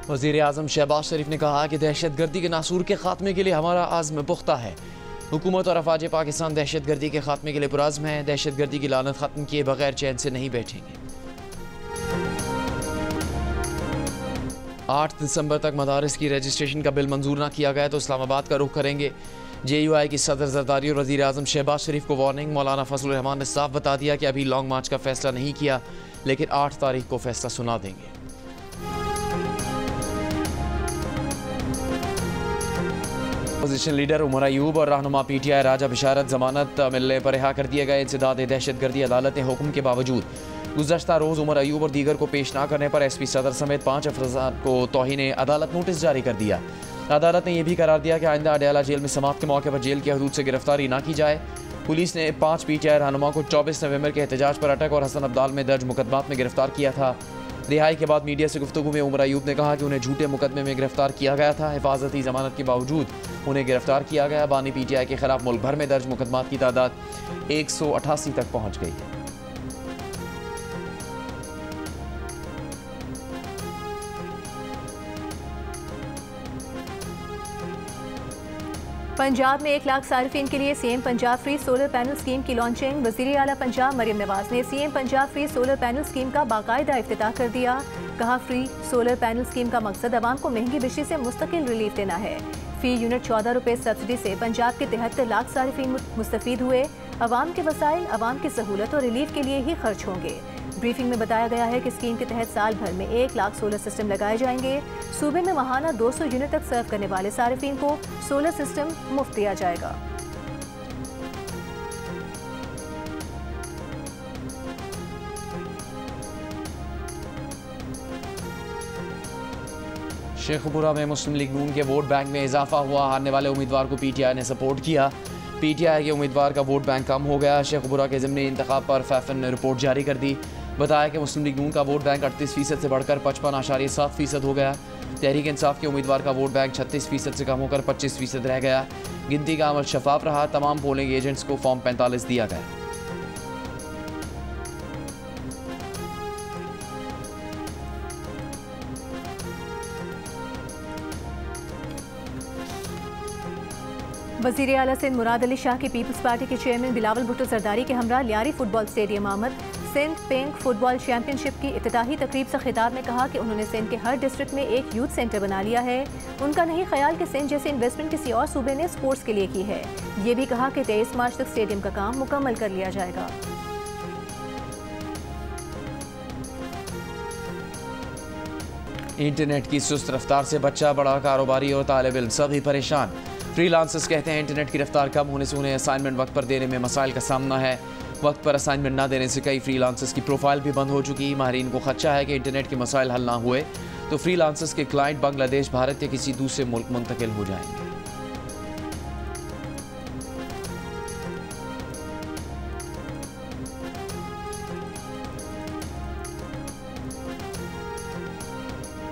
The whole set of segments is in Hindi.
वज़ीर आज़म शहबाज शरीफ ने कहा कि दहशत गर्दी के नासूर के खात्मे के लिए हमारा आज़्म पुख्ता है। हुकूमत और अफवाज पाकिस्तान दहशत गर्दी के खात्मे के लिए पुरज़्म है। दहशत गर्दी की लानत ख़त्म किए बगैर चैन से नहीं बैठेंगे। 8 दिसंबर तक मदारिस की रजिस्ट्रेशन का बिल मंजूर न किया गया तो इस्लामाबाद का रुख करेंगे। JUI की सदर जरदारी और वज़ीर आज़म शहबाज शरीफ को वार्निंग। मौलाना फजलुर रहमान ने साफ बता दिया कि अभी लॉन्ग मार्च का फैसला नहीं किया, लेकिन 8 तारीख को फैसला सुना देंगे। अपोजिशन लीडर उमर अयूब और रहनुमा PTI राजा बिशारत जमानत मिलने पर रिहा कर दिए गए। इंसदाद दहशत गर्दी अदालत ने हुक्म के बावजूद गुज़श्ता रोज़ उमर अयूब और दीगर को पेश न करने पर SP सदर समेत 5 अफराद को तौहीन अदालत नोटिस जारी कर दिया। अदालत ने यह भी करार दिया कि आइंदा अडयाला जेल में समाप्त के मौके पर जेल की हदूद से गिरफ्तारी न की जाए। पुलिस ने 5 PTI रहनुमा को 24 नवंबर के एहतजाज पर अटक और हसन अब्दाल में दर्ज मुकदमात में गिरफ्तार किया था। रिहाई के बाद मीडिया से गुफ्तगू में उमर अयूब ने कहा कि उन्हें झूठे मुकदमे में गिरफ्तार किया गया था। हिफाजती जमानत के बावजूद उन्हें गिरफ्तार किया गया। बानी PTI के खिलाफ मुल्क भर में दर्ज मुकदमात की तादाद 188 तक पहुँच गई है। पंजाब में 1 लाख सार्फिन के लिए CM Punjab free solar panel scheme की लॉन्चिंग। वज़ीर आला पंजाब मरियम नवाज ने CM Punjab free solar panel scheme का बाकायदा इफ्तिताह कर दिया। कहा, फ्री सोलर पैनल स्कीम का मकसद आवाम को महंगी बिजली से मुस्तकिल रिलीफ देना है। फी यूनिट 14 रुपये सब्सिडी से पंजाब के 73 लाख सार्फिन मुस्तफीद हुए। आवाम के वसाइल आवाम की सहूलत और रिलीफ के लिए ही खर्च होंगे। ब्रीफिंग में बताया गया है कि स्कीम के तहत साल भर में 1 लाख सोलर सिस्टम लगाए जाएंगे। सूबे में माहाना 200 यूनिट तक सर्व करने वाले सार्फिन को सोलर सिस्टम मुफ्त दिया जाएगा। शेखपुरा में मुस्लिम लीग नून के वोट बैंक में इजाफा हुआ। हारने वाले उम्मीदवार को PTI ने सपोर्ट किया। PTI के उम्मीदवार का वोट बैंक कम हो गया। शेखपुरा के ज़िमनी इंतखाब पर फैफन ने रिपोर्ट जारी कर दी। बताया कि मुस्लिम लीग नून का वोट बैंक 38% से बढ़कर 55.7% हो गया। तहरीक इंसाफ के उम्मीदवार का वोट बैंक 36% से कम होकर 25% रह गया। गिनती का अमल शफाफ रहा। तमाम पोलिंग एजेंट्स को फॉर्म 45 दिया गया। वज़ीर आला सिंध मुराद अली शाह की पीपल्स पार्टी के चेयरमैन बिलावल भुट्टो जरदारी के हमरा लियारी फुटबॉल स्टेडियम आमद। सिंध पिंक फुटबॉल चैंपियनशिप की इफ्तिताही तकरीब से खिताब में कहा कि उन्होंने सिंध के हर डिस्ट्रिक्ट में एक यूथ सेंटर बना लिया है। उनका नहीं ख्याल कि सिंध जैसे इन्वेस्टमेंट किसी और सूबे ने स्पोर्ट्स के लिए की है। ये भी कहा कि 23 मार्च तक स्टेडियम का काम मुकम्मल कर लिया जाएगा। इंटरनेट की सुस्त रफ्तार से बच्चा, बड़ा, कारोबारी और तालिब इल्म सभी परेशान। फ्रीलांसर्स कहते हैं इंटरनेट की रफ्तार कम होने से उन्हें असाइनमेंट वक्त पर देने में मसाइल का सामना है। वक्त पर असाइनमेंट ना देने से कई फ्रीलांसर्स की प्रोफाइल भी बंद हो चुकी। माहिरीन को खदशा है कि इंटरनेट के मसाइल हल ना हुए तो फ्रीलांसर्स के क्लाइंट बांग्लादेश, भारत या किसी दूसरे मुल्क मुंतकिल हो जाएंगे।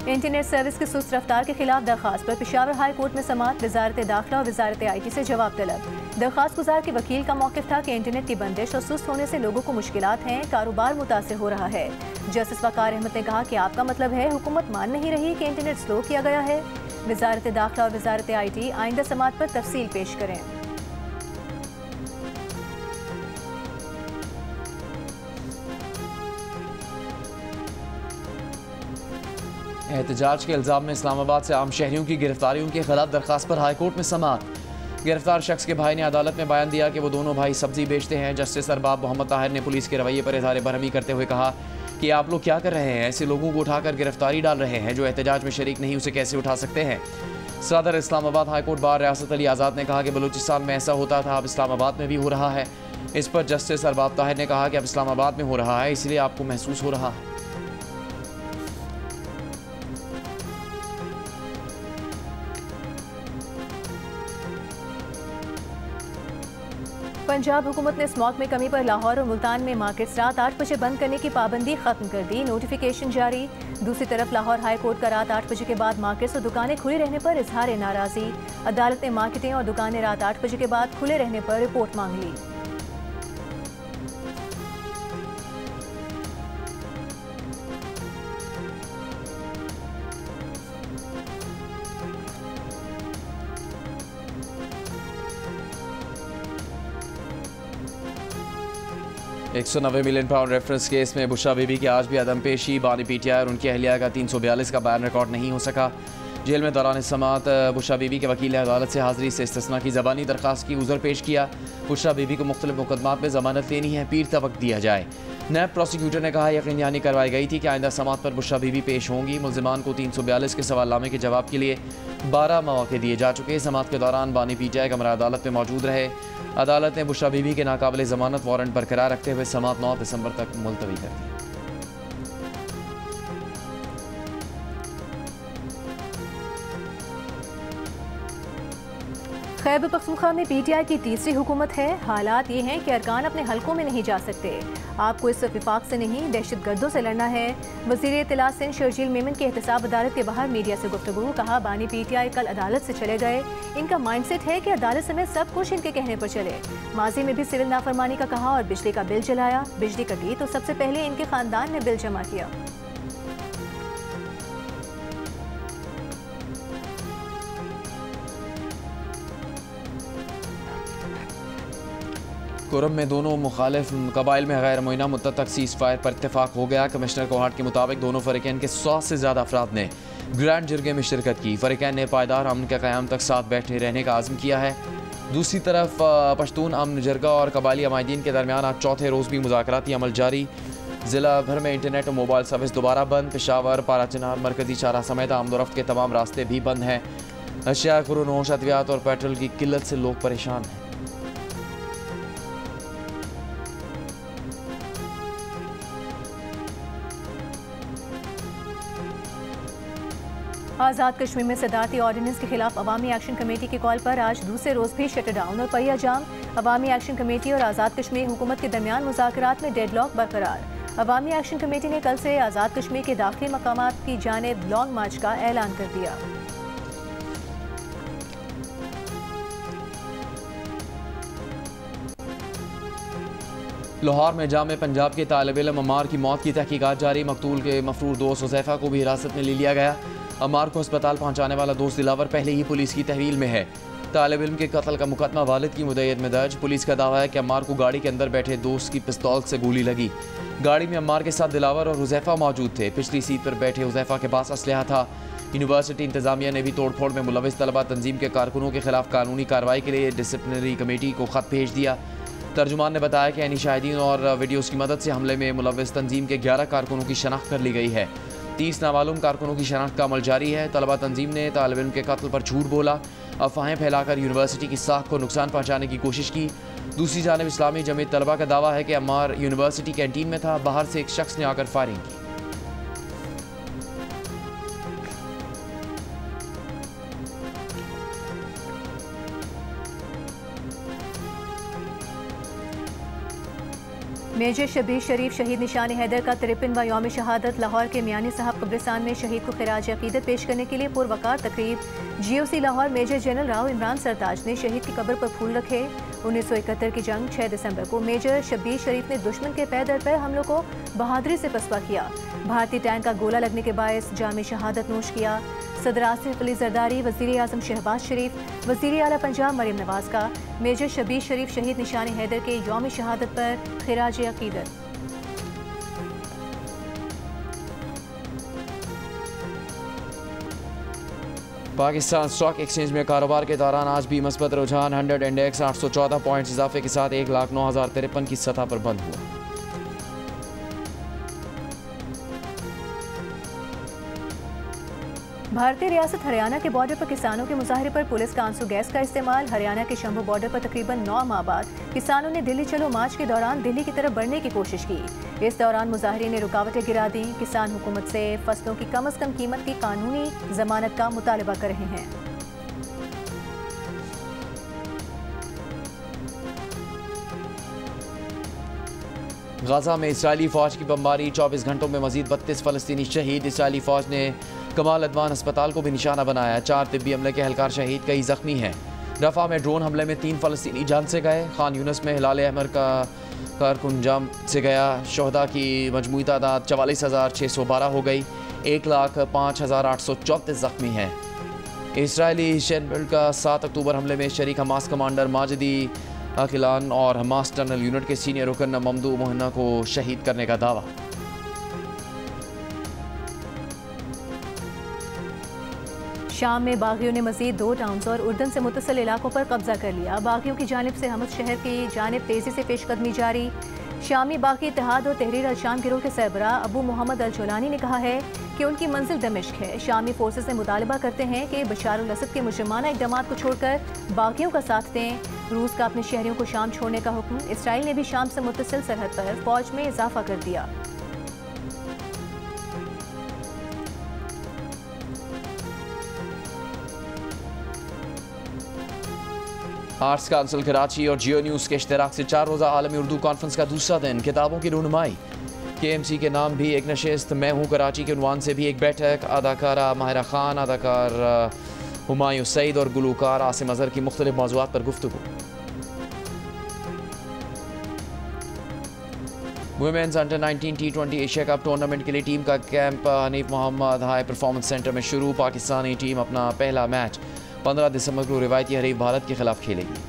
इंटरनेट सर्विस की सुस्त रफ्तार के खिलाफ दरखास्त पर पेशावर हाई कोर्ट में समाअत। वजारत दाखिला और वजारत IT से जवाब तलब। दरखास्त गुजार के वकील का मौक़िफ़ था कि इंटरनेट की बंदिश और सुस्त होने से लोगों को मुश्किलात हैं, कारोबार मुतासिर हो रहा है। जस्टिस वक़ार अहमद ने कहा कि आपका मतलब है हुकूमत मान नहीं रही कि इंटरनेट स्लो किया गया है। वजारत दाखिला और वजारत IT आइंदा समाअत पर तफसील पेश करें। एहतजाज के इल्ज़ाम में इस्लामाबाद से आम शहरियों की गिरफ्तारियों के खिलाफ दरखास्त पर हाईकोर्ट में समाअत। गिरफ्तार शख्स के भाई ने अदालत में बयान दिया कि वो दोनों भाई सब्जी बेचते हैं। जस्टिस अरबाब मोहम्मद ताहिर ने पुलिस के रवैये पर इज़हार बरहमी करते हुए कहा कि आप लोग क्या कर रहे हैं, ऐसे लोगों को उठाकर गिरफ्तारी डाल रहे हैं जो एहतजाज में शरीक नहीं, उसे कैसे उठा सकते हैं। सदर इस्लामाबाद हाईकोर्ट बार रियासत अली आज़ाद ने कहा कि बलूचिस्तान में ऐसा होता था, अब इस्लामाबाद में भी हो रहा है। इस पर जस्टिस अरबाब ताहिर ने कहा कि अब इस्लामाबाद में हो रहा है, इसलिए आपको महसूस हो रहा है। पंजाब हुकूमत ने स्मॉग में कमी पर लाहौर और मुल्तान में मार्केट्स रात 8 बजे बंद करने की पाबंदी खत्म कर दी। नोटिफिकेशन जारी। दूसरी तरफ लाहौर हाई कोर्ट का रात 8 बजे के बाद मार्केट्स और दुकानें खुली रहने पर इजहार नाराजगी। अदालत ने मार्केटें और दुकानें रात 8 बजे के बाद खुले रहने पर रिपोर्ट मांग ली। 190 मिलियन पाउंड रेफरेंस केस में बुशरा बीबी की आज भी अदम पेशी। बानी पीटीआई और उनकी अहलिया का 342 का बयान रिकॉर्ड नहीं हो सका। जेल में दौरान समात बुशरा बीबी के वकील ने अदालत से हाजिरी से इस्तिस्ना की ज़बानी दरख्वास्त की उज़र पेश किया। बुशरा बीबी को मुख्तलिफ मुकदमात में ज़मानत लेनी है, पीर तक वक्त दिया जाए। नैब प्रोसिक्यूटर ने कहा यकीन दहानी करवाई गई थी कि आइंदा समात पर बुशरा बीबी पेश होंगी। मुल्जिमान को 342 के सवालनामे के जवाब के लिए 12 मौके दिए जा चुके। समात के दौरान बानी पीटीआई कमरा अदालत में मौजूद रहे। अदालत ने बुशरा बीबी के नाकाबिल ज़मानत वारंट बरकरार रखते हुए समात 9 दिसंबर तक मुलतवी कर दी। खैबर पख्तूनख्वा में पीटीआई की तीसरी हुकूमत है। हालात ये हैं कि अरकान अपने हलकों में नहीं जा सकते। आपको इस विफाक से नहीं, दहशत गर्दों से लड़ना है। वज़ीर इत्तला सिंध शर्जील मेमन की एहतसाब अदालत के बाहर मीडिया से गुफ्तगू। कहा बानी पीटीआई कल अदालत से चले गए। इनका माइंडसेट है कि अदालत समेत सब कुछ इनके कहने पर चले। माजी में भी सिविल नाफरमानी का कहा और बिजली का बिल जलाया। बिजली कटी तो सबसे पहले इनके खानदान ने बिल जमा किया। कुरम में दोनों मुखालिफ कबाइल में गैर मुइना मुद्दत तक सीज़ फायर पर इत्तेफाक हो गया। कमिश्नर कोहाट के मुताबिक दोनों फ़रीक़ैन के 100 से ज़्यादा अफराद ने ग्रैंड जिरगे में शिरकत की। फ़रीक़ैन ने पायदार अमन के क़याम तक साथ बैठे रहने का आज़म किया है। दूसरी तरफ पश्तून अमन जिरगा और कबाइली अमायदीन के दरमियान आज चौथे रोज़ भी मुज़ाकराती अमल जारी। ज़िला भर में इंटरनेट और मोबाइल सर्विस दोबारा बंद। पेशावर, पाराचनार, मरकज़ी शाहराह समेत आमदोरफ्त के तमाम रास्ते भी बंद हैं। अशिया, खुरूनोश, अद्वियात और पेट्रोल की किल्लत से लोग परेशान हैं। आज़ाद कश्मीर में सदारती ऑर्डिनेंस के खिलाफ अवामी एक्शन कमेटी की कॉल पर आज दूसरे रोज़ भी शटर डाउन और पहिया जाम। अवामी एक्शन कमेटी और आज़ाद कश्मीर हुकूमत के दरमियान मुज़ाकरात में डेडलॉक बरकरार। अवामी एक्शन कमेटी ने कल से आज़ाद कश्मीर के दाखिली मकामात की जानिब लॉन्ग मार्च का ऐलान कर दिया। लाहौर में जामे पंजाब के तालिब इल्म अमार की मौत की तहकीकात जारी। मकतूल के मफरूर दोस्त हुज़ैफा को भी हिरासत में ले लिया गया। अमार को अस्पताल पहुंचाने वाला दोस्त दिलावर पहले ही पुलिस की तहवील में है। तालिब इल्म के कत्ल का मुकदमा वालिद की मुद्दत में दर्ज। पुलिस का दावा है कि अमार को गाड़ी के अंदर बैठे दोस्त की पिस्तौल से गोली लगी। गाड़ी में अमार के साथ दिलावर और हुज़ैफा मौजूद थे। पिछली सीट पर बैठे हुज़ैफा के पास असलहा था। यूनिवर्सिटी इंतजामिया ने भी तोड़फोड़ में मुलविस तलबा तंजीम के कारकुनों के खिलाफ कानूनी कार्रवाई के लिए डिसिप्लिनरी कमेटी को खत भेज दिया। तर्जुमान ने बताया कि यानी शाहिदीन और वीडियोज़ की मदद से हमले में मुलविस तंजीम के 11 कारकुनों की शनाख्त कर ली गई है। 30 नामालूम कारकुनों की शनाख्त का अमल जारी है। तलबा तंजीम ने तालिब इल्म के कत्ल पर झूठ बोला, अफवाहें फैलाकर यूनिवर्सिटी की साख को नुकसान पहुँचाने की कोशिश की। दूसरी जानिब इस्लामी जमीयत तलबा का दावा है कि अम्मार यूनिवर्सिटी कैंटीन में था। बाहर से एक शख्स ने आकर फायरिंग की। मेजर शबीर शरीफ शहीद निशान हैदर का 53वां यौम शहादत। लाहौर के मियानी साहब कब्रिस्तान में शहीद को खिराज अकीदत पेश करने के लिए पुरवकार तकरीब। GOC Lahore major general Rao Imran Sartaj ने शहीद की कब्र पर फूल रखे। 1971 की जंग 6 दिसंबर को मेजर शबीर शरीफ ने दुश्मन के पै दर पर हमलों को बहादुरी से पसपा किया। भारतीय टैंक का गोला लगने के बायस जाम शहादत नोश किया। सदर आसिफ अली जरदारी, वज़ीर आज़म शहबाज शरीफ, वज़ीर आला पंजाब मरियम नवाज का मेजर शबीर शरीफ शहीद निशान हैदर के यौम शहादत पर खिराज अकीदत। पाकिस्तान स्टॉक एक्सचेंज में कारोबार के दौरान आज भी मस्बत रुझान। 100 इंडेक्स 814 पॉइंट्स इजाफे के साथ 1,09,053 की सतह पर बंद हुआ। भारतीय रियासत हरियाणा के बॉर्डर पर किसानों के मुजाहरे पर पुलिस का आंसू गैस का इस्तेमाल। हरियाणा के शंभू बॉर्डर पर तकरीबन 9 माह बाद किसानों ने दिल्ली चलो मार्च के दौरान दिल्ली की तरफ बढ़ने की कोशिश की। इस दौरान मुजाहिरीन ने रुकावटें गिरा दी। किसान हुकूमत से फसलों की कम से कम कीमत की कानूनी जमानत का मुतालबा कर रहे हैं। गाजा में इसराइली फौज की बमबारी। 24 घंटों में मजीद 32 फलस्तीनी शहीद। इसराइली फौज ने कमाल अदवान अस्पताल को भी निशाना बनाया। 4 तिब्बी हमले के एहलकार शहीद, कई जख्मी हैं। रफा में ड्रोन हमले में 3 फलस्तीनी जान से गए। खान यूनस में हिलाल अहमर का कारकुन जाम से गया। शोहदा की मजमूई तादाद 44,612 हो गई। 1,05,834 जख्मी हैं। इसराइली शेरबिल्ड का 7 अक्टूबर हमले में शरीक हमास कमांडर माजिदी अकिलान और हमास टनल यूनिट के सीनियर रुकन ममदू मोहन्ना को शहीद करने का दावा। शाम में बागियों ने मजीद 2 टाउन्स और उर्दन से मुत्तसिल इलाकों पर कब्जा कर लिया। बागियों की जानिब से हमद शहर की जानिब तेजी से पेशकदमी जारी। शामी बागी इत्तेहाद और तहरीर अल-शाम गिरोह के सरबराह अबू मोहम्मद अल-जोलानी ने कहा है कि उनकी मंजिल दमिश्क है। शामी फोर्सेस से मुतालबा करते हैं कि बशार अल-असद के मुजरिमाना इक़दामात को छोड़कर बागियों का साथ दें। रूस का अपने शहरियों को शाम छोड़ने का हुक्म। इसराइल ने भी शाम से मुत्तसिल सरहद पर फौज में इजाफा कर दिया। आर्ट्स काउंसिल कराची और जियो न्यूज़ के इश्तराक से 4 रोज़ा आलमी उर्दू कॉन्फ्रेंस का दूसरा दिन। किताबों की रूनुमाई, KMC के नाम भी एक नशिस्त, मैं हूँ कराची के उन्वान से भी एक बैठक। अदाकारा माहिरा खान, अदाकार हुमायूं सईद और गुलूकार आसिम अजहर की मुख्तलिफ मौज़ूआत पर गुफ्तगू। Women's under 19 T20 Asia cup tournament के लिए टीम का camp Hanif Mohammad high performance centre में शुरू। पाकिस्तानी टीम अपना पहला मैच 15 दिसंबर को रिवायती हरीफ भारत के खिलाफ खेलेगी।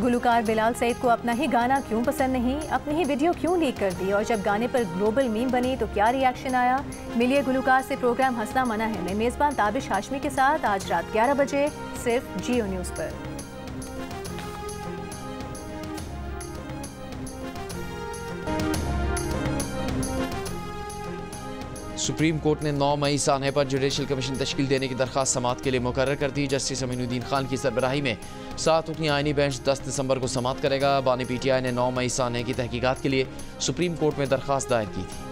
गुलूकार बिलाल सईद को अपना ही गाना क्यों पसंद नहीं, अपनी ही वीडियो क्यों लीक कर दी और जब गाने पर ग्लोबल मीम बनी तो क्या रिएक्शन आया। मिलिए गुलूकार से प्रोग्राम हंसना मना है में मेज़बान ताबिश हाशमी के साथ आज रात 11 बजे सिर्फ जियो न्यूज़ पर। सुप्रीम कोर्ट ने 9 मई सानहे पर जुडिशल कमीशन तश्कील देने की दरख्वास्त समाअत के लिए मुकर्रर कर दी। जस्टिस अमीनुद्दीन खान की सरबराही में 7 रुकनी आइनी बेंच 10 दिसंबर को समाअत करेगा। बानी PTI ने 9 मई सानहे की तहकीकात के लिए सुप्रीम कोर्ट में दरख्वास्त दायर की थी।